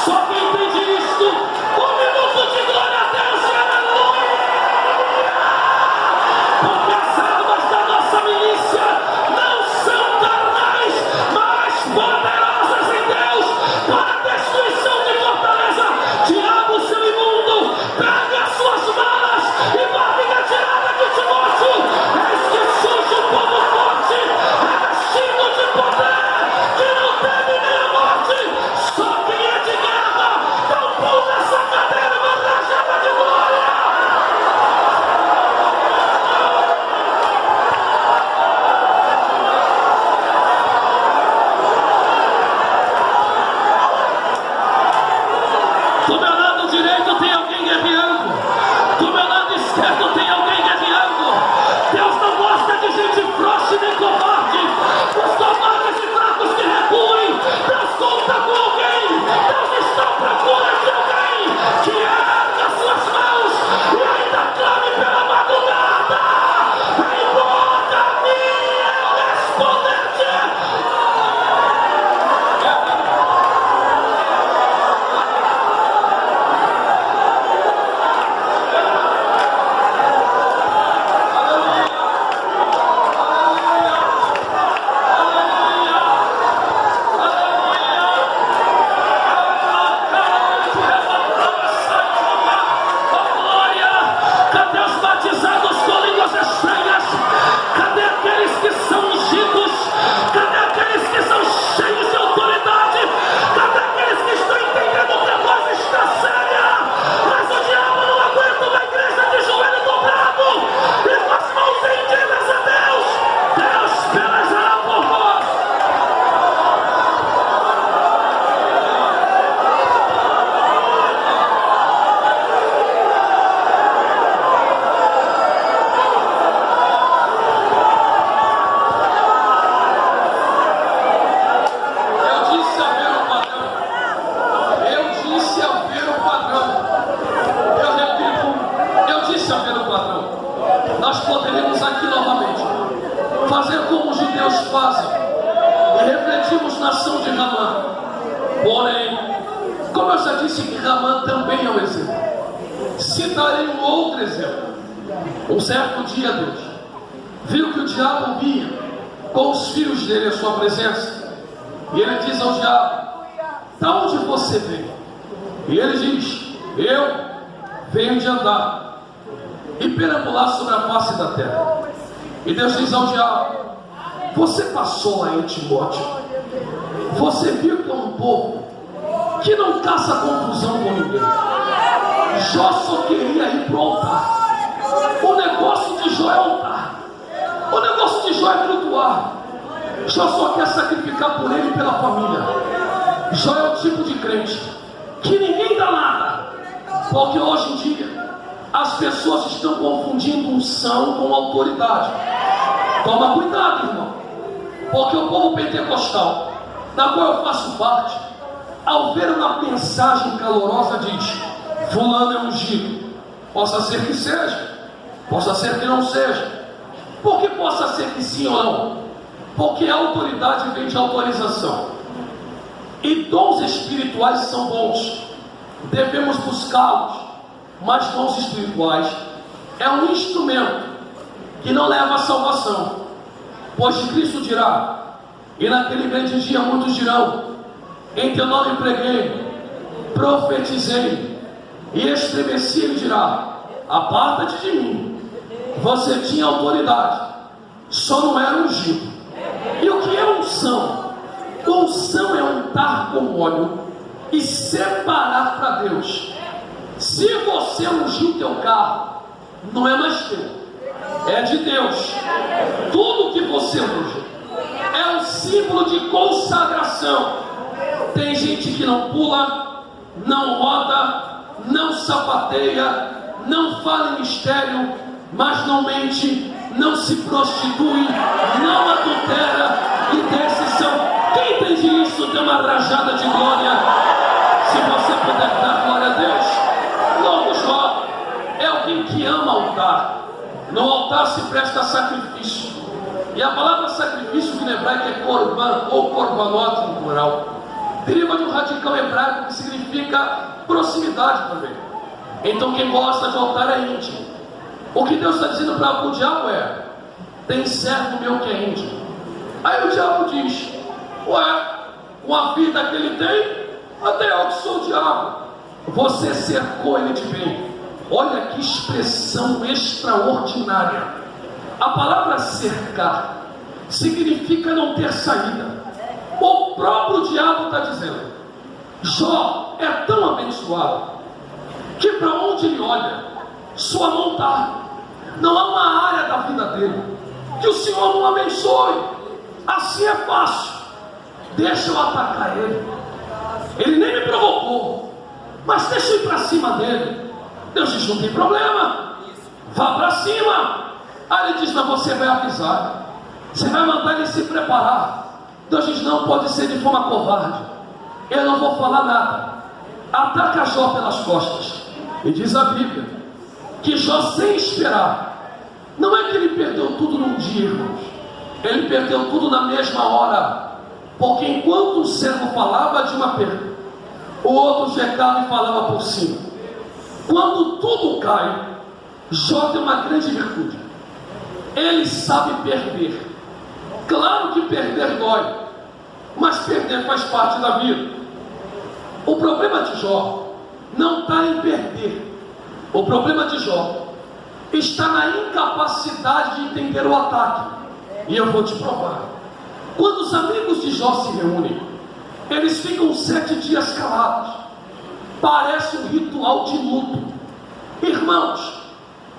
Só quem entende isto, 1 minuto de glória a Deus e aleluia. Porque as armas da nossa milícia não são carnais, mas poderosas em Deus para a destruição de fortaleza. Diabo, seu imundo, pega como os judeus fazem e refletimos na ação de Ramã. Porém, como eu já disse que Ramã também é um exemplo, citarei um outro exemplo. Um certo dia Deus viu que o diabo vinha com os filhos dele à sua presença, e ele diz ao diabo: da onde você vem? E ele diz: eu venho de andar e perambular sobre a face da terra. E Deus diz ao diabo: você passou lá em Timóteo, você viu que é um povo que não caça confusão com ninguém. Jó só queria ir para o altar. O negócio de Jó é altar. O negócio de Jó é flutuar. Jó só quer sacrificar por ele e pela família. Jó é o tipo de crente que ninguém dá nada, porque hoje em dia as pessoas estão confundindo unção com autoridade. Toma cuidado, irmão, porque o povo pentecostal, da qual eu faço parte, ao ver uma mensagem calorosa diz: fulano é ungido. Possa ser que seja, possa ser que não seja. Por que possa ser que sim ou não? Porque a autoridade vem de autorização. E dons espirituais são bons, devemos buscá-los, mas dons espirituais é um instrumento que não leva à salvação. Pois Cristo dirá: e naquele grande dia muitos dirão: em teu nome preguei, profetizei e estremeci. Ele dirá: aparta-te de mim, você tinha autoridade, só não era ungido. E o que é unção? Unção é untar com óleo e separar para Deus. Se você ungiu o teu carro, não é mais teu, é de Deus. Tudo que você unge é um símbolo de consagração. Tem gente que não pula, não roda, não sapateia, não fala em mistério, mas não mente, não se prostitui, não adultera, e desses são. Quem entende isso, dê uma rajada de glória. Se você puder dar glória a Deus. Logo, Jó é alguém que ama altar. No altar se presta sacrifício, e a palavra sacrifício que no hebraico é korban ou korbanot no plural, deriva de um radical hebraico que significa proximidade também. Então quem gosta de altar é íntimo. O que Deus está dizendo para o diabo é: tem servo meu que é íntimo. Aí o diabo diz: ué, com a vida que ele tem, até eu que sou o diabo. Você cercou ele de bem. Olha que expressão extraordinária. A palavra cercar significa não ter saída. O próprio diabo está dizendo: Jó é tão abençoado que para onde ele olha, sua mão está. Não há uma área da vida dele que o Senhor não abençoe. Assim é fácil. Deixa eu atacar ele. Ele nem me provocou, mas deixa eu ir para cima dele. Deus diz: não tem problema, vá para cima. Aí ele diz: mas você vai avisar, você vai mandar ele se preparar. Deus diz: não pode ser de forma covarde, eu não vou falar nada. Ataca Jó pelas costas. E diz a Bíblia que Jó, sem esperar, não é que ele perdeu tudo num dia, irmãos, ele perdeu tudo na mesma hora. Porque enquanto o servo falava de uma perda, o outro chegava e falava por cima. Quando tudo cai, Jó tem uma grande virtude: ele sabe perder. Claro que perder dói, mas perder faz parte da vida. O problema de Jó não está em perder. O problema de Jó está na incapacidade de entender o ataque. E eu vou te provar. Quando os amigos de Jó se reúnem, eles ficam 7 dias calados. Parece um ritual de luto. Irmãos,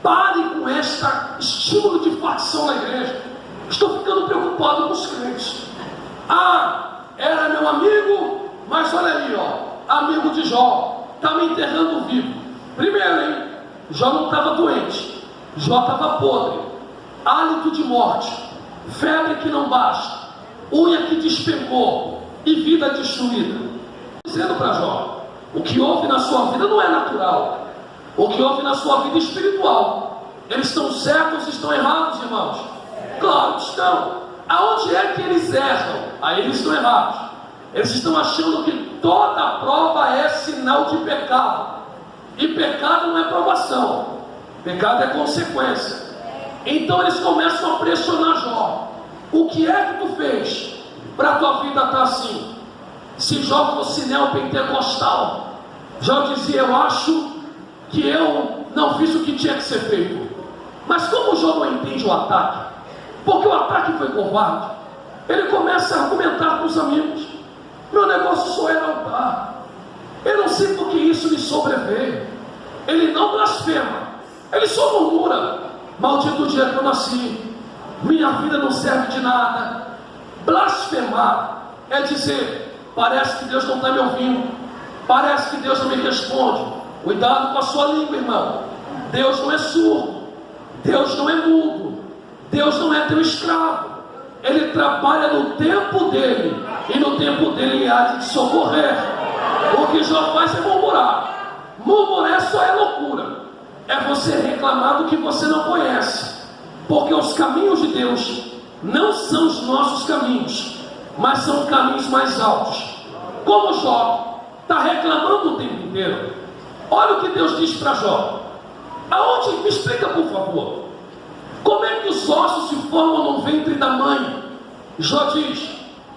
pare com este estímulo de facção na igreja. Estou ficando preocupado com os crentes. Ah, era meu amigo, mas olha aí, ó, amigo de Jó, está me enterrando vivo. Primeiro, hein, Jó não estava doente, Jó estava podre, hálito de morte, febre que não baixa, unha que despencou e vida destruída. Dizendo para Jó: o que houve na sua vida não é natural, o que houve na sua vida é espiritual. Eles estão certos ou estão errados, irmãos? Claro que estão. Aonde é que eles erram? Aí eles estão errados. Eles estão achando que toda prova é sinal de pecado. E pecado não é provação. Pecado é consequência. Então eles começam a pressionar Jó. O que é que tu fez para a tua vida estar assim? Se Jó fosse neopentecostal, Jó dizia: eu acho que eu não fiz o que tinha que ser feito. Mas como Jó não entende o ataque, porque o ataque foi covarde, ele começa a argumentar com os amigos: meu negócio só era altar, eu não sei por que isso me sobreveio. Ele não blasfema, ele só murmura: maldito o dia que eu nasci, minha vida não serve de nada. Blasfemar é dizer: parece que Deus não está me ouvindo, parece que Deus não me responde. Cuidado com a sua língua, irmão. Deus não é surdo, Deus não é mudo, Deus não é teu escravo. Ele trabalha no tempo dele, e no tempo dele ele há de te socorrer. O que Jó faz é murmurar. Murmurar só é loucura, é você reclamar do que você não conhece, porque os caminhos de Deus não são os nossos caminhos, mas são caminhos mais altos. Como Jó está reclamando o tempo inteiro, olha o que Deus diz para Jó. Aonde? Me explica, por favor. Como é que os ossos se formam no ventre da mãe? Jó diz: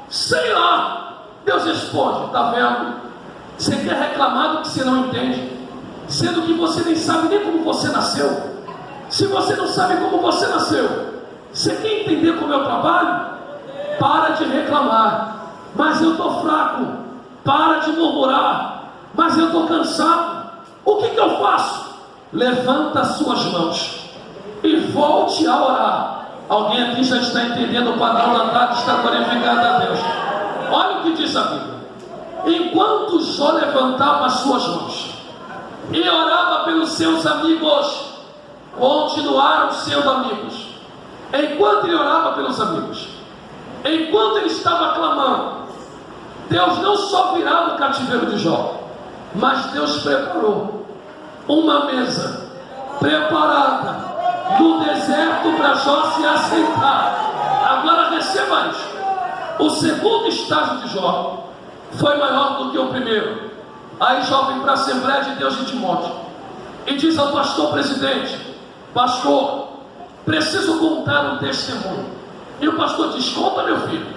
sei lá. Deus responde: está vendo? Você quer reclamar do que você não entende, sendo que você nem sabe nem como você nasceu. Se você não sabe como você nasceu, você quer entender como eu trabalho? Para de reclamar: mas eu estou fraco. Para de murmurar: mas eu estou cansado. O que eu faço? Levanta as suas mãos e volte a orar. Alguém aqui já está entendendo o padrão da tarde, está glorificando a Deus. Olha o que diz a Bíblia. Enquanto Jó levantava as suas mãos e orava pelos seus amigos, continuaram seus amigos. Enquanto ele orava pelos amigos, enquanto ele estava clamando, Deus não só virava o cativeiro de Jó, mas Deus preparou uma mesa preparada no deserto para Jó se assentar. Agora receba isso. O segundo estágio de Jó foi maior do que o primeiro. Aí Jó vem para a Assembleia de Deus de Timóteo e diz ao pastor presidente: pastor, preciso contar um testemunho. E o pastor diz: conta, meu filho.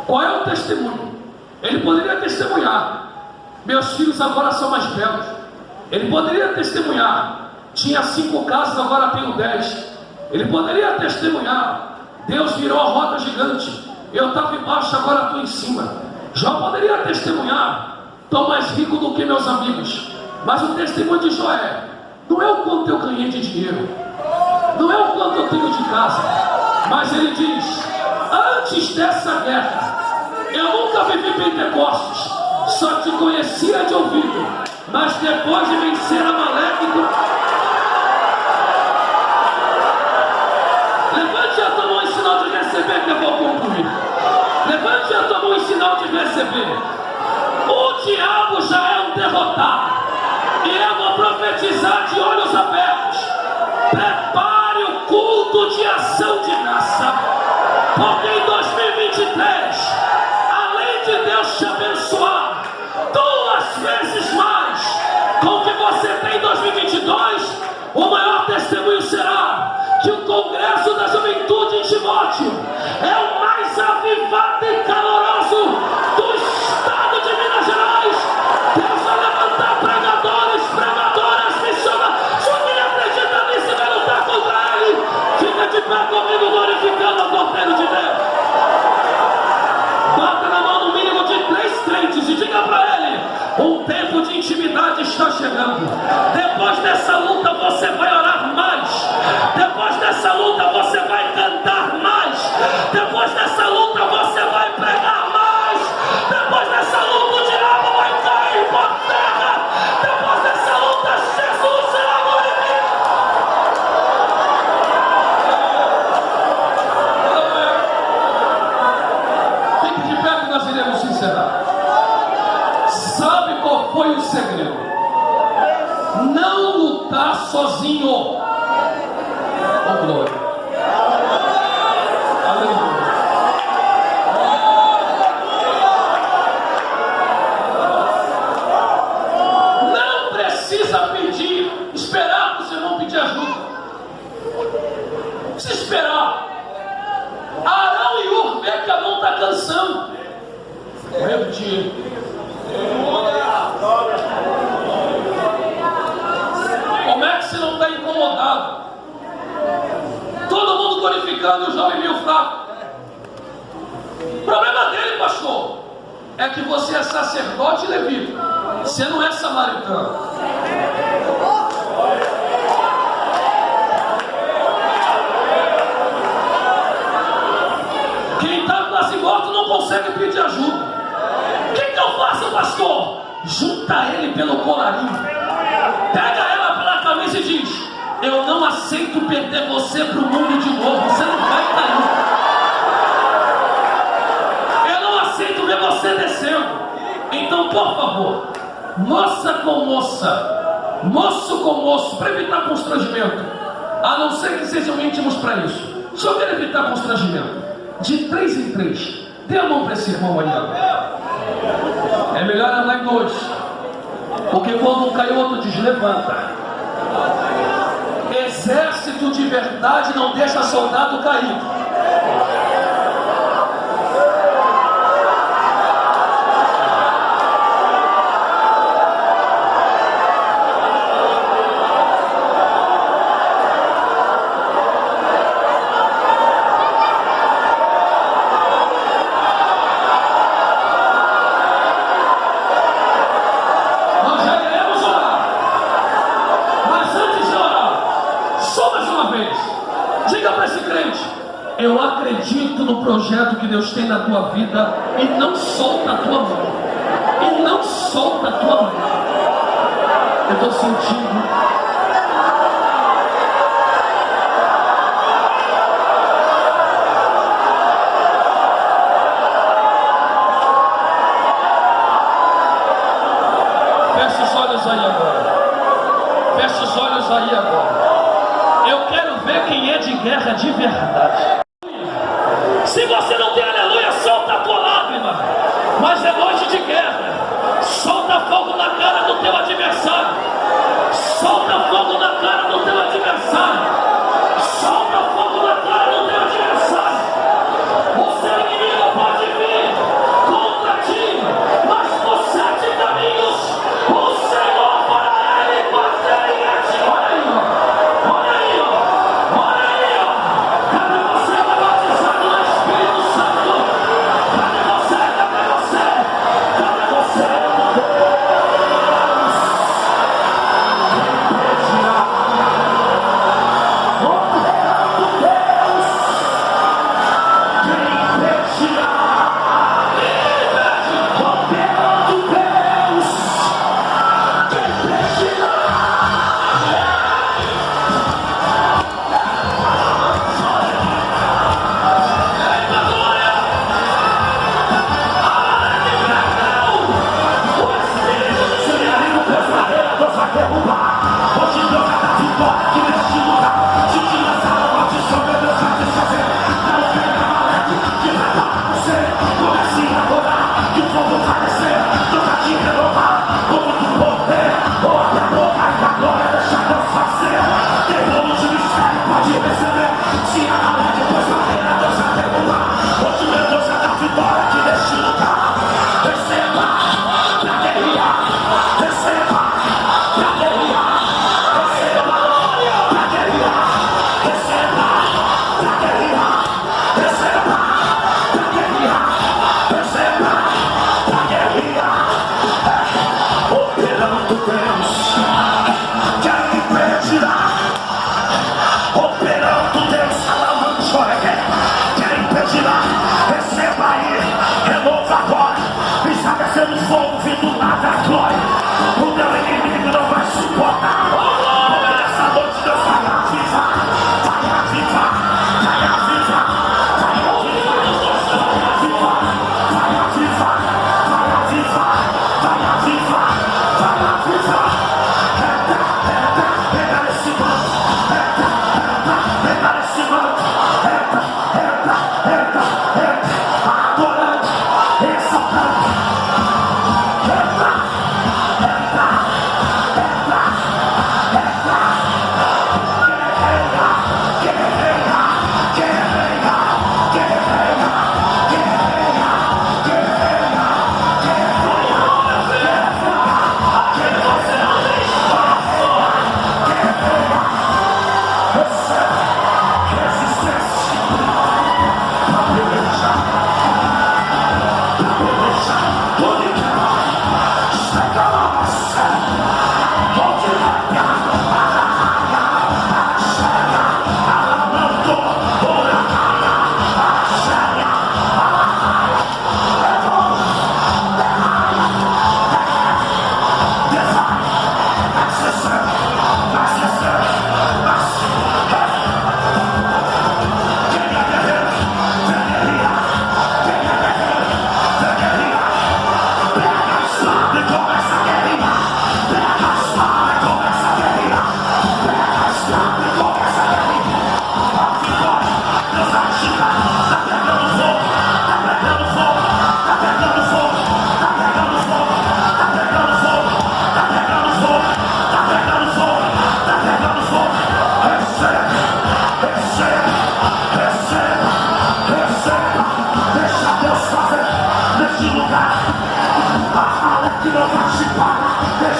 Qual é o testemunho? Ele poderia testemunhar: meus filhos agora são mais belos. Ele poderia testemunhar: tinha 5 casas, agora tenho 10. Ele poderia testemunhar: Deus virou a roda gigante, eu estava embaixo, agora estou em cima. Jó poderia testemunhar: estou mais rico do que meus amigos. Mas o testemunho de Jó não é o quanto eu ganhei de dinheiro, não é o quanto eu tenho de casa, mas ele diz: antes dessa guerra eu nunca vivi Pentecostes, só te conhecia de ouvido, mas depois de vencer Amaleque, levante a tua mão em sinal de receber, que eu vou concluir. Levante a tua mão em sinal de receber. O diabo já é um derrotado, e eu vou profetizar de olhos abertos. Prepare o culto de ação de graça, porque em 2023, além de Deus te abençoar 2 vezes mais com o que você tem em 2022, o maior testemunho será que o Congresso da Juventude em Timóteo é o mais avivado e caloroso do estado de Minas Gerais. Deus vai levantar pregadores, pregadoras, missionários. Se alguém acredita nisso, vai lutar contra ele. Fica de pé comigo, glorificando o Cordeiro de Deus. Bata na mão no mínimo de 3 crentes e diga para ele: um tempo de intimidade está chegando. Depois dessa luta você vai orar mais. Depois dessa luta você vai cantar mais. Depois dessa luta você vai pregar mais. Depois dessa luta o diabo vai cair por terra. Depois dessa luta Jesus será glorificado. Fique de pé que nós iremos encerrar. Sabe qual foi o segredo? Não lutar sozinho. Oh, glória. Aleluia. perdi. Como é que você não está incomodado? Todo mundo glorificando o jovem meio fraco. O problema dele, pastor, é que você é sacerdote e levita. Você não é samaritano. Quem está quase morto não consegue pedir ajuda. O que eu faço, pastor? Junta ele pelo colarinho. Pega ela pela camisa e diz: eu não aceito perder você para o mundo de novo. Você não vai cair. Eu não aceito ver você descendo. Então, por favor, moça com moça, moço com moço, para evitar constrangimento, a não ser que sejam íntimos para isso. Se eu quero evitar constrangimento, de 3 em 3, dê a mão para esse irmão aí. É melhor andar em 2, porque quando um cai, o outro diz: levanta. Exército de verdade não deixa soldado caído. Eu acredito no projeto que Deus tem na tua vida e não solta a tua mão. E não solta a tua mão. Eu estou sentindo. Fecha os olhos aí agora. Fecha os olhos aí agora. Eu quero ver quem é de guerra de verdade. Se você não tem aleluia, solta a tua lágrima. Mas é noite de guerra. Solta fogo na cara do teu adversário. Solta fogo na cara do teu adversário. Solta fogo na cara do teu adversário. O seu inimigo pode vir contra ti, mas por 7 caminhos o Senhor fará ele bater em ti. Olha aí, ó. Olha aí, ó. Olha aí, ó. É pra você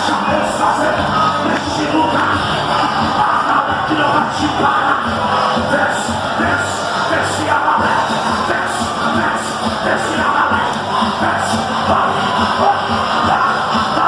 Deixa Deus fazer neste lugar. Nada que não vai te parar. Desce, desce, desce a valete. Desce, desce, desce a valete. Desce, vai, vai, vai, vai,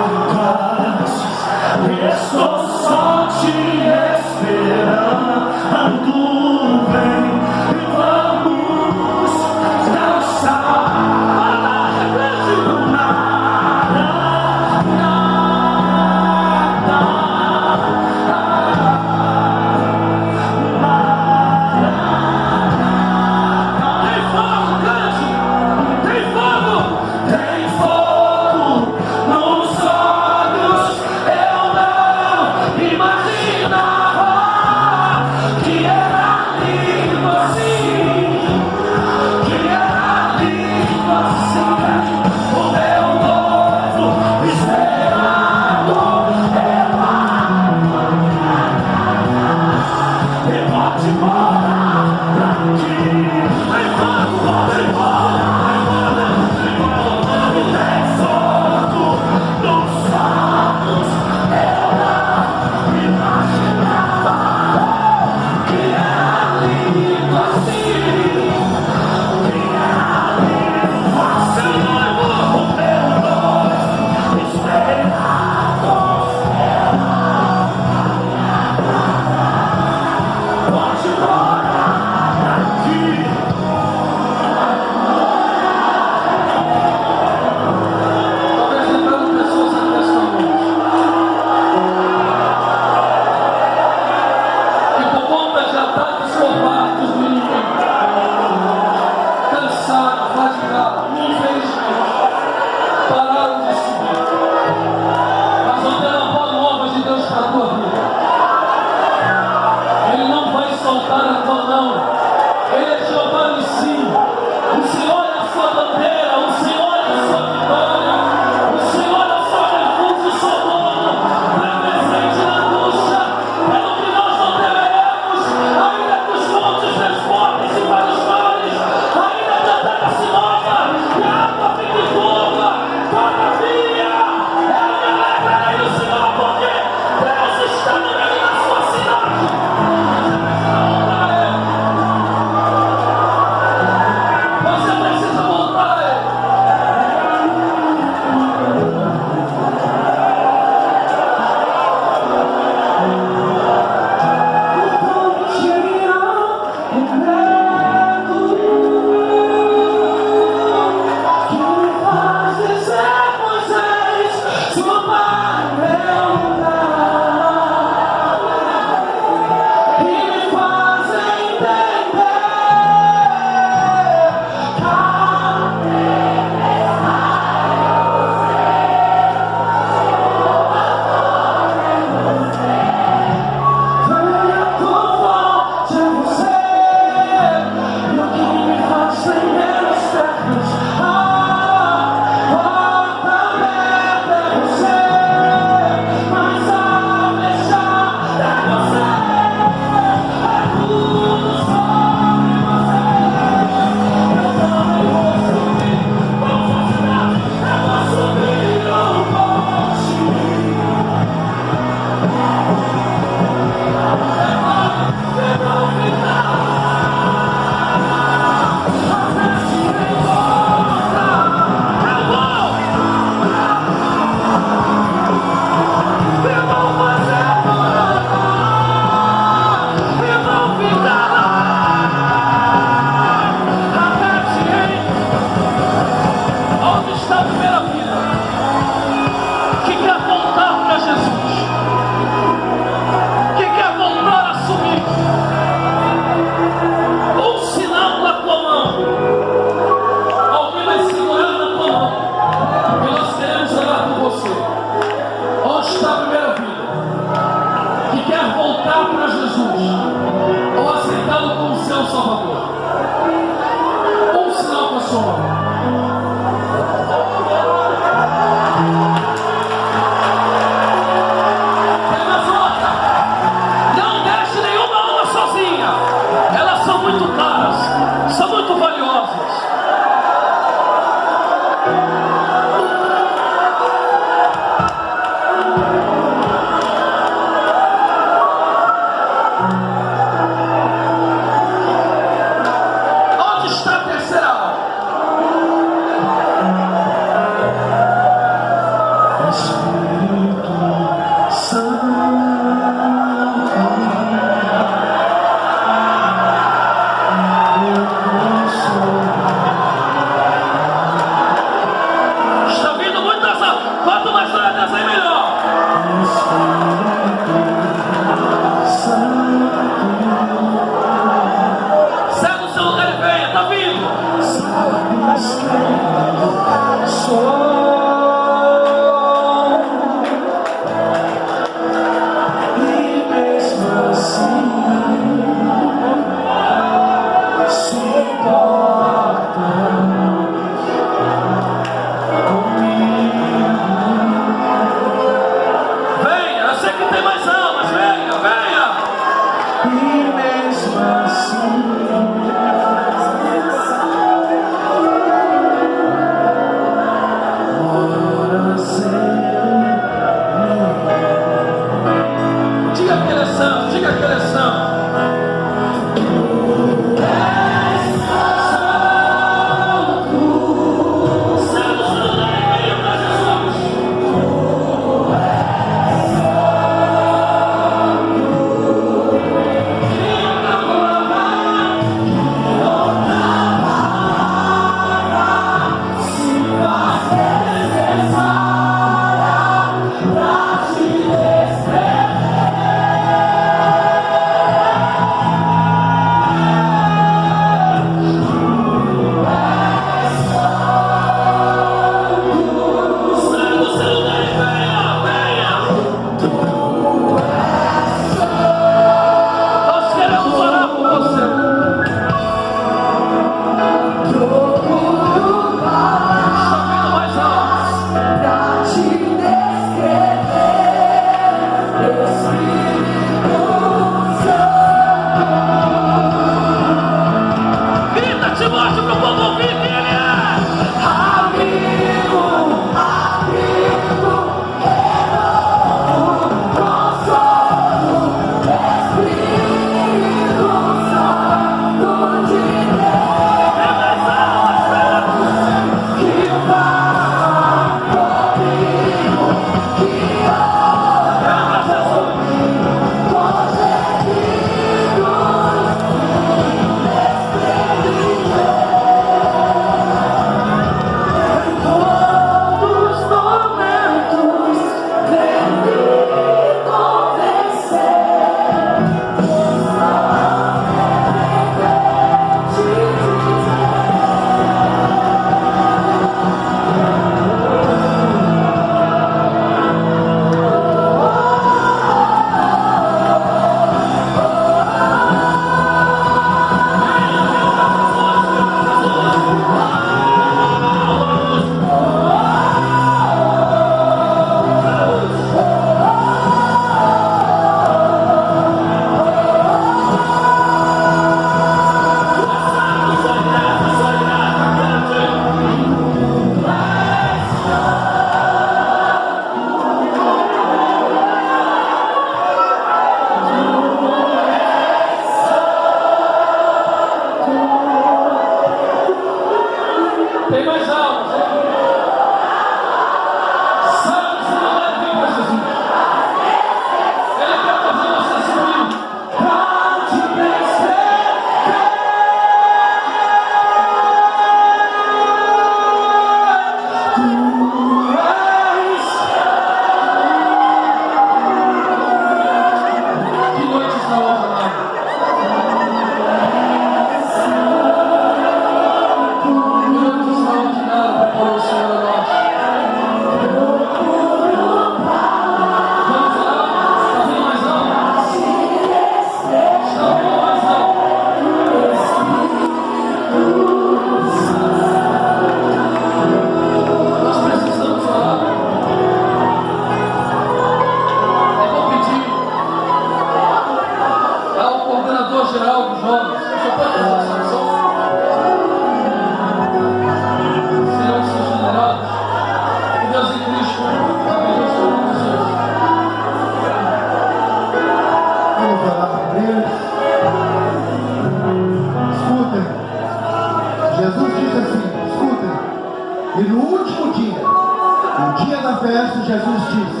dia da festa, Jesus disse: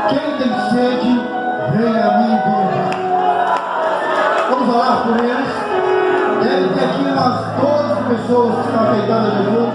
quem tem sede, venha a mim e beba. Vamos orar por eles. Deve ter aqui umas 12 pessoas que estão aceitando a Jesus.